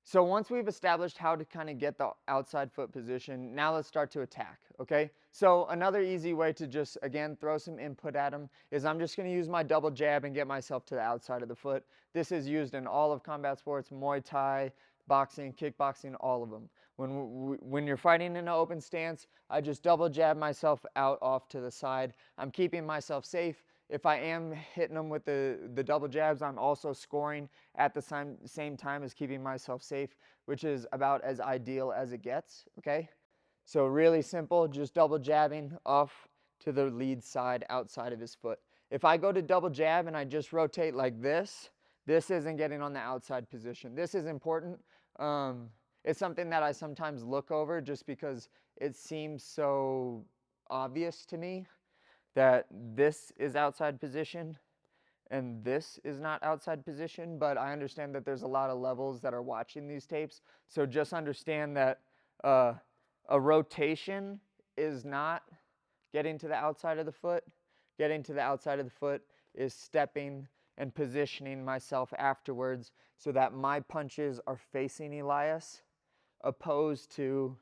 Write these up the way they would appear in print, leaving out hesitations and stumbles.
So once we've established how to kind of get the outside foot position, now let's start to attack, okay? So another easy way to just, again, throw some input at them is I'm just going to use my double jab and get myself to the outside of the foot. This is used in all of combat sports, Muay Thai, boxing, kickboxing, all of them. When you're fighting in an open stance, I just double jab myself out off to the side. I'm keeping myself safe. If I am hitting them with the double jabs, I'm also scoring at the same time as keeping myself safe, which is about as ideal as it gets, okay? So really simple, just double jabbing off to the lead side outside of his foot. If I go to double jab and I just rotate like this isn't getting on the outside position. This is important. It's something that I sometimes look over just because it seems so obvious to me that this is outside position and this is not outside position, but I understand that there's a lot of levels that are watching these tapes. So just understand that a rotation is not getting to the outside of the foot. Getting to the outside of the foot is stepping and positioning myself afterwards so that my punches are facing Elias, opposed to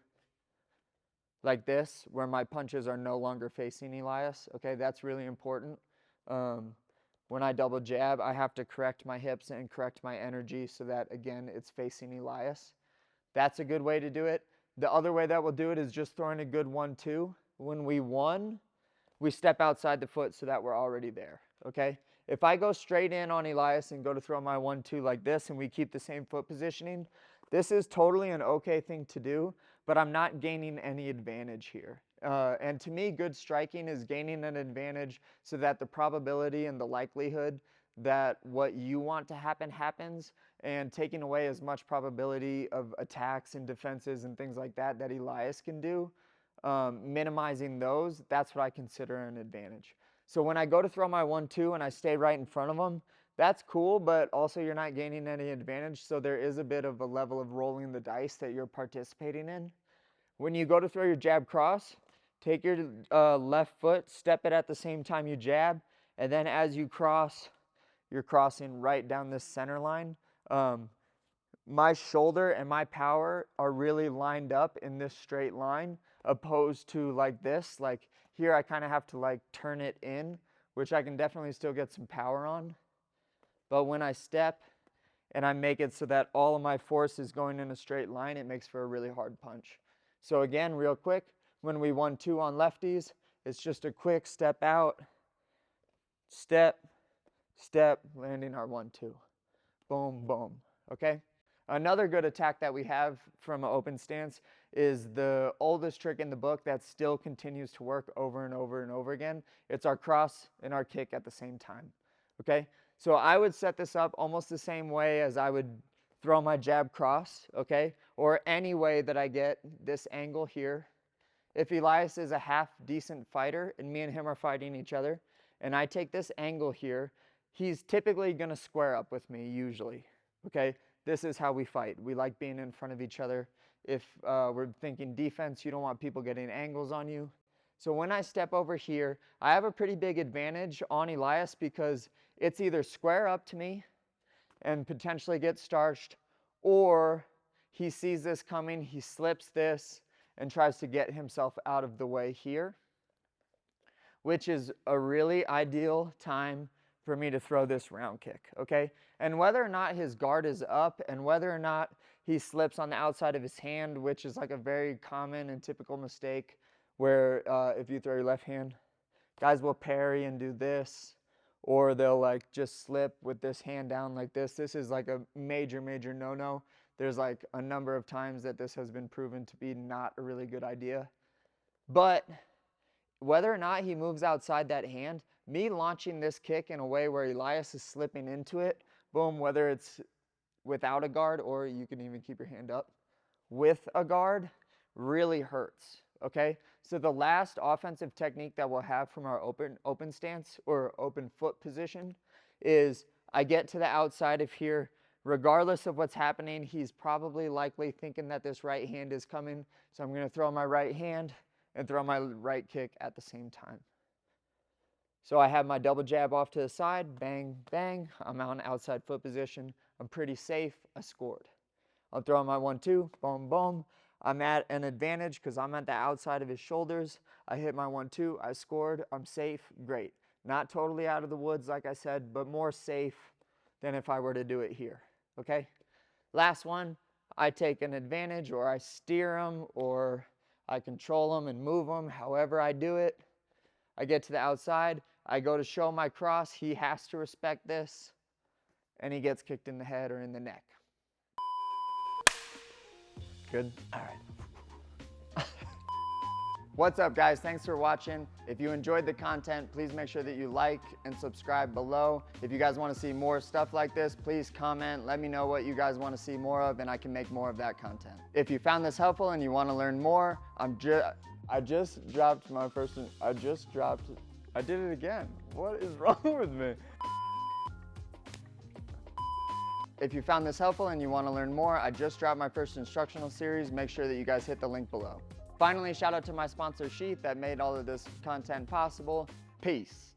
like this, where my punches are no longer facing Elias. Okay, that's really important. When I double jab, I have to correct my hips and correct my energy so that, again, it's facing Elias. That's a good way to do it. The other way that we'll do it is just throwing a good 1-2. When we won, we step outside the foot so that we're already there, okay? If I go straight in on Elias and go to throw my 1-2 like this and we keep the same foot positioning, this is totally an okay thing to do, but I'm not gaining any advantage here. And to me, good striking is gaining an advantage so that the probability and the likelihood that what you want to happen happens, and taking away as much probability of attacks and defenses and things like that that Elias can do, minimizing those, that's what I consider an advantage. So when I go to throw my 1-2 and I stay right in front of them, that's cool, but also you're not gaining any advantage, so there is a bit of a level of rolling the dice that you're participating in. When you go to throw your jab cross, take your left foot, step it at the same time you jab, and then as you cross, you're crossing right down this center line. My shoulder and my power are really lined up in this straight line, opposed to like this. Like here I kind of have to like turn it in, which I can definitely still get some power on. But when I step and I make it so that all of my force is going in a straight line, it makes for a really hard punch. So again, real quick, when we 1-2 on lefties, it's just a quick step out, step, step, landing our 1-2. Boom, boom, okay? Another good attack that we have from an open stance is the oldest trick in the book that still continues to work over and over and over again. It's our cross and our kick at the same time, okay? So I would set this up almost the same way as I would throw my jab cross, okay? Or any way that I get this angle here. If Elias is a half decent fighter and me and him are fighting each other, and I take this angle here, he's typically going to square up with me usually, okay? This is how we fight. We like being in front of each other. If we're thinking defense, you don't want people getting angles on you. So when I step over here, I have a pretty big advantage on Elias because it's either square up to me and potentially get starched, or he sees this coming, he slips this and tries to get himself out of the way here, which is a really ideal time for me to throw this round kick, okay? And whether or not his guard is up and whether or not he slips on the outside of his hand, which is like a very common and typical mistake where if you throw your left hand, guys will parry and do this, or they'll like just slip with this hand down like this. This is like a major, major no-no. There's like a number of times that this has been proven to be not a really good idea. But whether or not he moves outside that hand, me launching this kick in a way where Elias is slipping into it, boom, whether it's without a guard or you can even keep your hand up with a guard, really hurts, okay? So the last offensive technique that we'll have from our open stance or open foot position is I get to the outside of here. Regardless of what's happening, he's probably likely thinking that this right hand is coming, so I'm going to throw my right hand and throw my right kick at the same time. So I have my double jab off to the side, bang, bang. I'm on outside foot position. I'm pretty safe. I scored. I'm throwing my 1-2, boom, boom. I'm at an advantage because I'm at the outside of his shoulders. I hit my 1-2, I scored, I'm safe, great. Not totally out of the woods, like I said, but more safe than if I were to do it here, okay? Last one, I take an advantage, or I steer him, or I control him and move him, however I do it. I get to the outside, I go to show my cross, he has to respect this, and he gets kicked in the head or in the neck. Good? All right. What's up, guys? Thanks for watching. If you enjoyed the content, please make sure that you like and subscribe below. If you guys want to see more stuff like this, please comment. Let me know what you guys want to see more of, and I can make more of that content. If you found this helpful and you want to learn more, I just dropped my first, I did it again. What is wrong with me? If you found this helpful and you want to learn more, I just dropped my first instructional series. Make sure that you guys hit the link below. Finally, shout out to my sponsor Sheath that made all of this content possible. Peace.